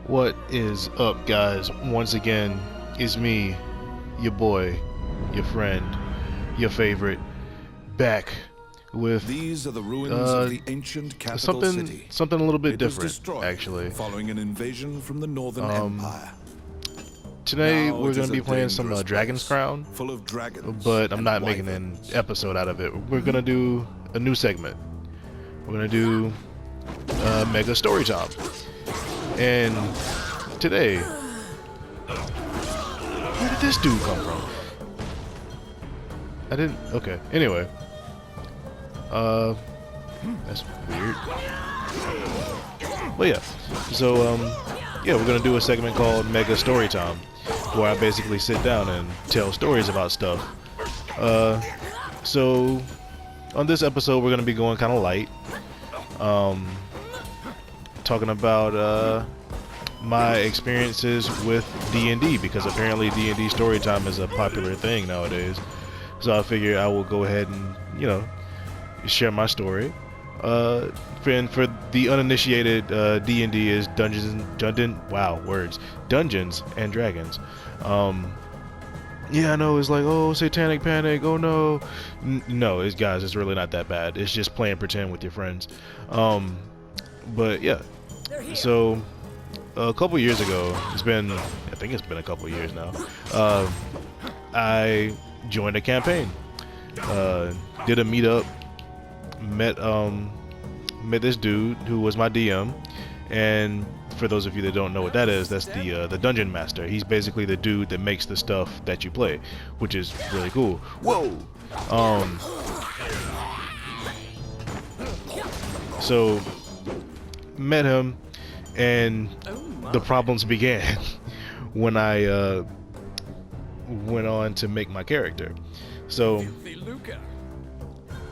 What is up, guys? Once again, it's me, your boy, your friend, your favorite, back with These are the ruins of the ancient capital city. something a little bit It was different, destroyed actually. following an invasion from the Northern Empire. Today Now we're it going is to be a playing some dangerous Dragon's place, Crown, full of dragons but I'm and not making an wyverns. episode out of it. We're going to do a new segment. We're going to do Mega Storytime. And today, where did this dude come from? I didn't. Okay. Anyway. That's weird. But yeah. So, yeah, we're gonna do a segment called Mega Storytime, where I basically sit down and tell stories about stuff. So, on this episode, we're gonna be going kind of light. Talking about, my experiences with D&D, because apparently D&D Storytime is a popular thing nowadays. So I figure I will go ahead and, you know, share my story. For the uninitiated, D&D is Dungeons and Dragons. Yeah, I know, it's like, oh, satanic panic, oh no. No, guys, it's really not that bad. It's just playing pretend with your friends. But yeah, so a couple years ago, I think it's been a couple years now, I joined a campaign, did a meetup, met this dude who was my DM, and for those of you that don't know what that is, that's the dungeon master. He's basically the dude that makes the stuff that you play, which is really cool. Whoa! So met him, and the problems began when I went on to make my character. So,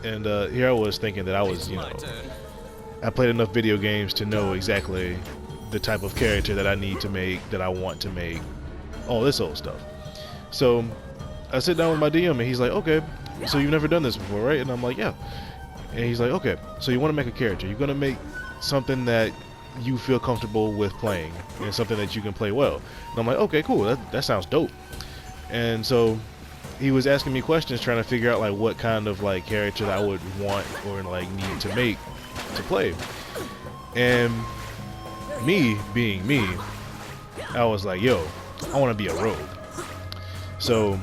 and here I was thinking that I was, you know, I played enough video games to know exactly the type of character that I need to make, that I want to make, all this old stuff. So I sit down with my DM and he's like, okay, so you've never done this before, right? And I'm like, yeah. And he's like, okay, so you want to make a character. You're going to make something that you feel comfortable with playing and something that you can play well. And I'm like, okay, cool, that sounds dope. And so he was asking me questions, trying to figure out like what kind of like character that I would want or like need to make to play. And me being me, I was like, yo, I want to be a rogue. So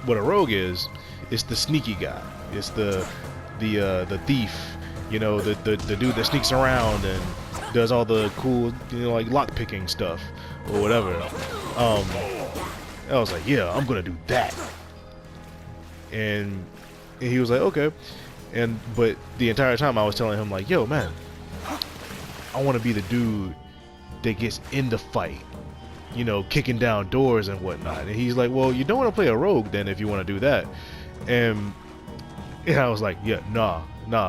what a rogue is, it's the sneaky guy. It's the thief, you know, the dude that sneaks around and does all the cool, you know, like lock picking stuff or whatever. I was like, yeah, I'm gonna do that. And he was like, okay. But the entire time I was telling him like, yo, man, I want to be the dude that gets in the fight, you know, kicking down doors and whatnot. And he's like, well, you don't want to play a rogue then if you want to do that. And I was like, yeah, nah,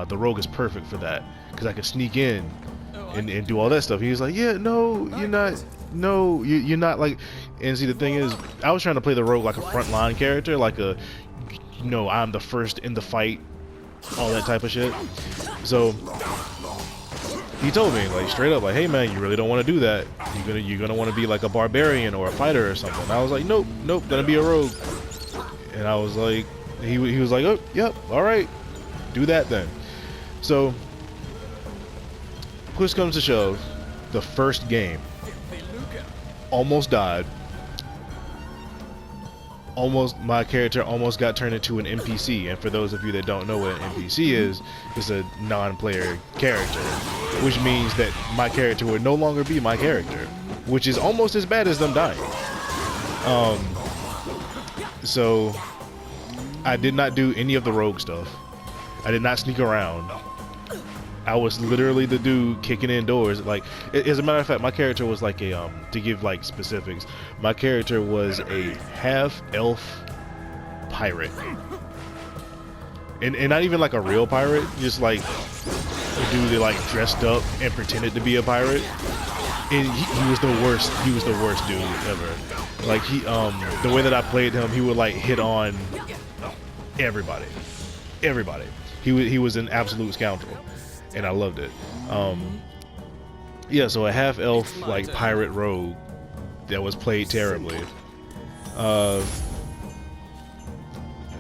the rogue is perfect for that, because I can sneak in and do all that stuff. He was like, yeah, no, you're not. No, you're not like. And see, the thing is, I was trying to play the rogue like a frontline character, like a, you know, I'm the first in the fight, all that type of shit. So he told me like straight up, like, hey man, you really don't want to do that. You're gonna want to be like a barbarian or a fighter or something. And I was like, nope, gonna be a rogue. And I was like, he was like, oh, yep, all right, do that then. So push comes to shove, the first game, almost died. My character almost got turned into an NPC. And for those of you that don't know what an NPC is, it's a non-player character, which means that my character would no longer be my character, which is almost as bad as them dying. So I did not do any of the rogue stuff. I did not sneak around. I was literally the dude kicking in doors. Like, as a matter of fact, my character was like a, to give like specifics, my character was a half-elf pirate. And not even like a real pirate, just like a dude that like dressed up and pretended to be a pirate. And he was the worst dude ever. Like the way that I played him, he would like hit on everybody. He was an absolute scoundrel. And I loved it. Yeah, so a half elf like pirate rogue that was played terribly. Let's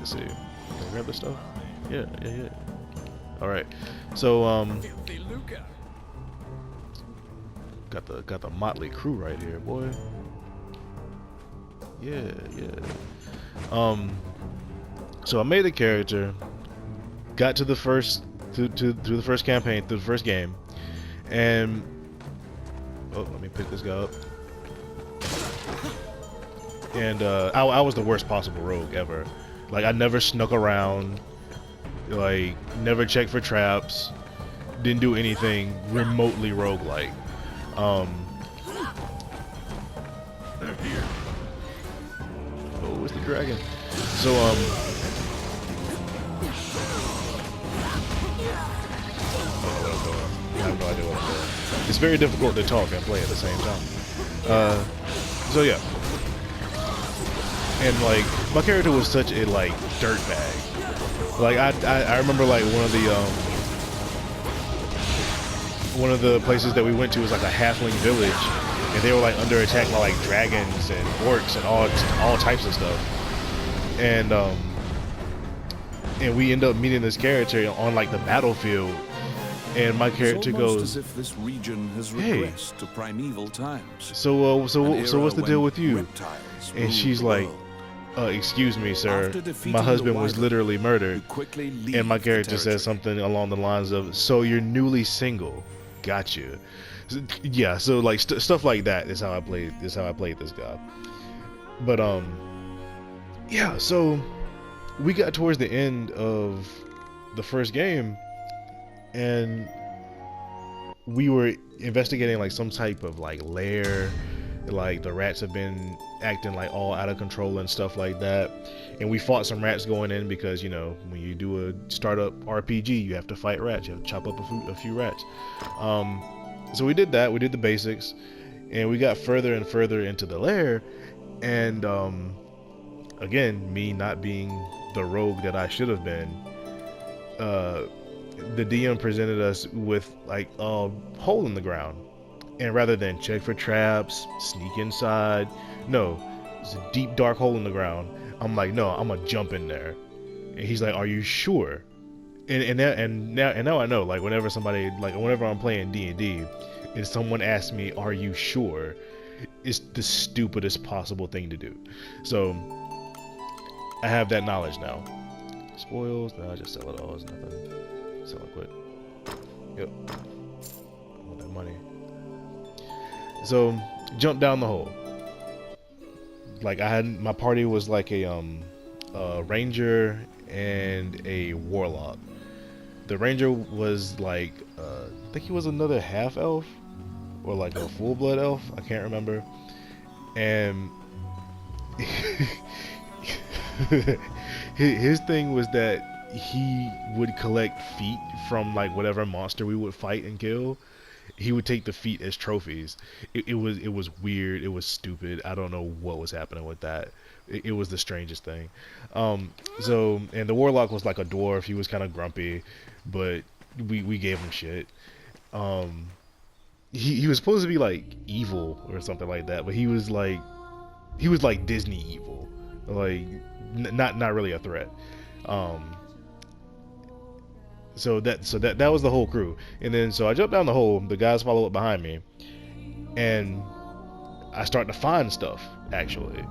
see. Can I grab this stuff? Yeah. All right. So got the motley crew right here, boy. Yeah. So I made a character, got to the first to the first campaign, through the first game, and let me pick this guy up. And I was the worst possible rogue ever. Like, I never snuck around, like never checked for traps, didn't do anything remotely roguelike. Oh, where's the dragon? So I have no idea what I'm doing. It's very difficult to talk and play at the same time. So yeah. And like, my character was such a like dirtbag. Like I remember like one of the places that we went to was like a halfling village, and they were like under attack by like dragons and orcs and all types of stuff. And we end up meeting this character on like the battlefield, and my character goes, as if this region has "Hey, regressed to primeval times. so what's the deal with you?" And she's like, excuse me, sir, my husband was literally murdered. And my character says something along the lines of, so you're newly single. Gotcha. Yeah, so like stuff like that is how I played this guy. But yeah, so we got towards the end of the first game, and we were investigating like some type of like lair. Like, the rats have been acting like all out of control and stuff like that, and we fought some rats going in, because you know, when you do a startup RPG, you have to fight rats, you have to chop up a few rats. So we did that, we did the basics, and we got further and further into the lair, and again, me not being the rogue that I should have been, the DM presented us with like a hole in the ground. And rather than check for traps, sneak inside, no, it's a deep dark hole in the ground. I'm like, no, I'm gonna jump in there. And he's like, are you sure? And now I know, like, whenever I'm playing D&D, and someone asks me, are you sure? It's the stupidest possible thing to do. So I have that knowledge now. Spoils? No, I just sell it all. It's nothing. Sell it quick. Yep. I want that money. So jump down the hole. Like, my party was like a ranger and a warlock. The ranger was like I think he was another half elf or like a full blood elf. I can't remember. And his thing was that he would collect feet from like whatever monster we would fight and kill. He would take the feet as trophies. It was weird. It was stupid. I don't know what was happening with that. It was the strangest thing. So, and the warlock was like a dwarf. He was kind of grumpy, but we gave him shit. He was supposed to be like evil or something like that, but he was like Disney evil, like not really a threat. So that was the whole crew. And then so I jumped down the hole, the guys follow up behind me, and I start to find stuff, actually.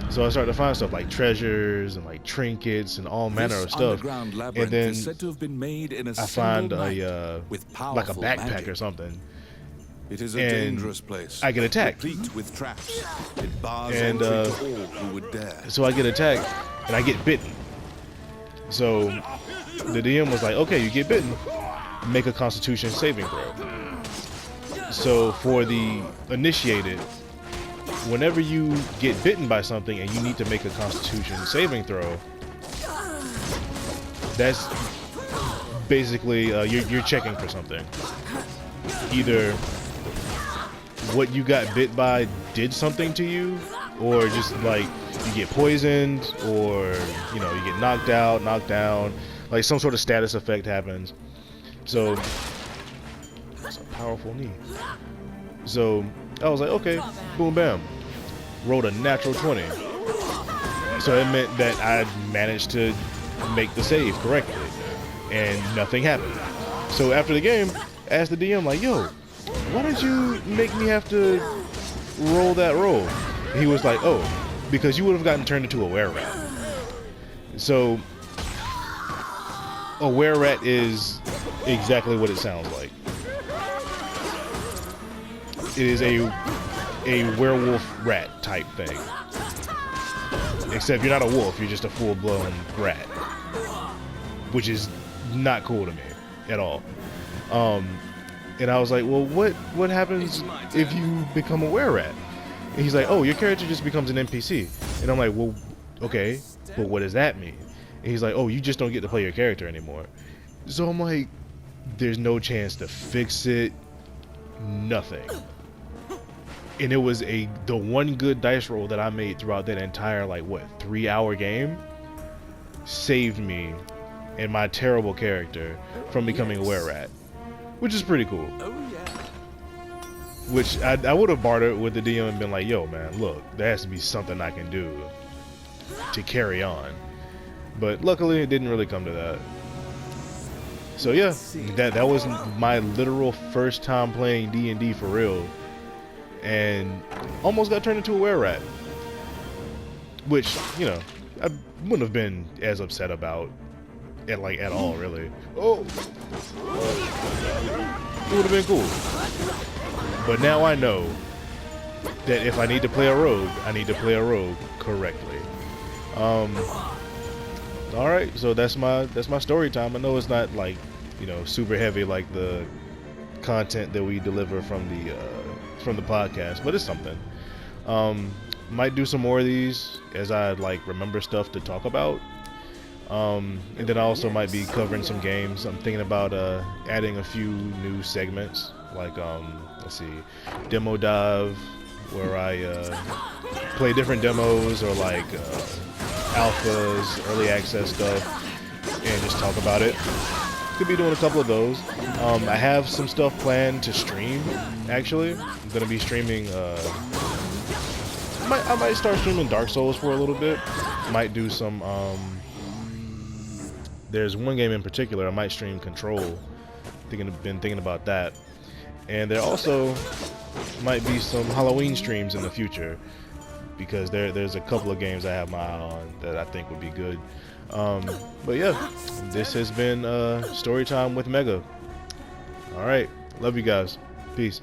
So I started to find stuff like treasures and like trinkets and all manner of stuff. And then I find like a backpack or something. It is a dangerous place. I get attacked. Replete with traps. It bars And all who would dare. so I get attacked and I get bitten. So the DM was like, okay, you get bitten, make a Constitution saving throw. So for the initiated, whenever you get bitten by something and you need to make a Constitution saving throw, that's basically you're checking for something. Either what you got bit by did something to you, or just like you get poisoned, or you get knocked out, knocked down, like some sort of status effect happens. So that's a powerful knee. So I was like, okay, boom, bam. Rolled a natural 20. So it meant that I managed to make the save correctly, and nothing happened. So after the game, I asked the DM like, yo, why did you make me have to roll that roll? He was like, oh, because you would have gotten turned into a were-rat. So a were-rat is exactly what it sounds like. It is a werewolf rat type thing. Except you're not a wolf, you're just a full-blown rat. Which is not cool to me at all. And I was like, well, what happens if you become a were-rat? And he's like, oh, your character just becomes an NPC. And I'm like, well, okay, but what does that mean? And he's like, oh, you just don't get to play your character anymore. So I'm like, there's no chance to fix it, nothing. And it was the one good dice roll that I made throughout that entire, like, what, 3-hour game saved me and my terrible character from becoming a were-rat, which is pretty cool. Which I would have bartered with the DM and been like, yo, man, look, there has to be something I can do to carry on. But luckily, it didn't really come to that. So yeah, that was my literal first time playing D&D for real, and almost got turned into a were-rat. Which, you know, I wouldn't have been as upset about at all, really. Oh, it would have been cool. But now I know that if I need to play a rogue, I need to play a rogue correctly. All right, so that's my story time. I know it's not, like, you know, super heavy like the content that we deliver from the podcast, but it's something. Might do some more of these as I like remember stuff to talk about. And then I also might be covering some games. I'm thinking about adding a few new segments, like let's see, Demo Dive, where I play different demos or like alphas, early access stuff, and just talk about it. Could be doing a couple of those. I have some stuff planned to stream, actually. I'm gonna be streaming I might start streaming Dark Souls for a little bit. Might do some there's one game in particular I might stream Control. Been thinking about that. And there also might be some Halloween streams in the future, because there's a couple of games I have my eye on that I think would be good. But yeah, this has been Storytime with Mega. Alright, love you guys. Peace.